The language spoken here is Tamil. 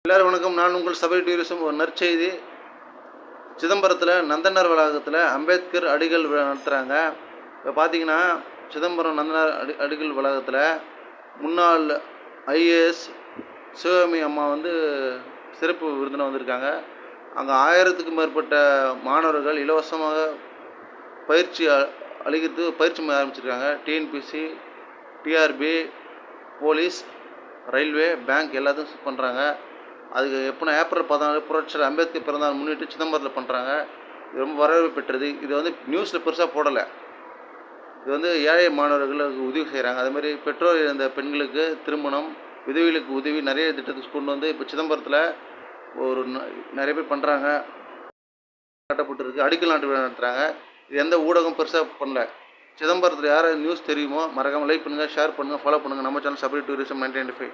எல்லாரும் வணக்கம். நான் உங்கள் சபை டூரிசம். ஒரு நற்செய்தி. சிதம்பரத்தில் நந்தனார் வளாகத்தில் அம்பேத்கர் அடிகள் நடத்துகிறாங்க. இப்போ பார்த்தீங்கன்னா சிதம்பரம் நந்தனார் அடிகள் வளாகத்தில் முன்னாள் ஐஏஎஸ் சிவகாமி அம்மா சிறப்பு விருந்தினர் வந்திருக்காங்க. அங்கே 1000க்கும் மேற்பட்ட மாணவர்கள் இலவசமாக பயிற்சி பயிற்சி ஆரம்பிச்சிருக்காங்க. TNPSC, TRB, police, railway, bank எல்லாத்தையும் பண்ணுறாங்க. அதுக்கு எப்போனா ஏப்ரல் 14 புரட்சியாளர் அம்பேத்கர் பிறந்தநாள் முன்னிட்டு சிதம்பரத்தில் பண்ணுறாங்க. இது ரொம்ப வரவேற்பு பெற்றது. இது நியூஸில் பெருசாக போடலை. இது ஏழை மாணவர்களுக்கு உதவி செய்கிறாங்க. அதுமாதிரி பெற்றோர் இழந்த பெண்களுக்கு திருமணம், விதவிகளுக்கு உதவி நிறைய திட்டத்துக்கு கொண்டு இப்போ சிதம்பரத்தில் நிறைய பேர் பண்ணுறாங்க. கட்டப்பட்டுருக்கு. அடிக்கல் நாட்டு விழா நடத்துகிறாங்க. இது எந்த ஊடகம் பெருசாக பண்ணல. சிதம்பரத்தில் யார் நியூஸ் தெரியுமோ மறக்காமல் லைக் பண்ணுங்கள், ஷேர் பண்ணுங்கள், ஃபாலோ பண்ணுங்கள். நம்ம சேனல் சபரி டூரிசம் 1995.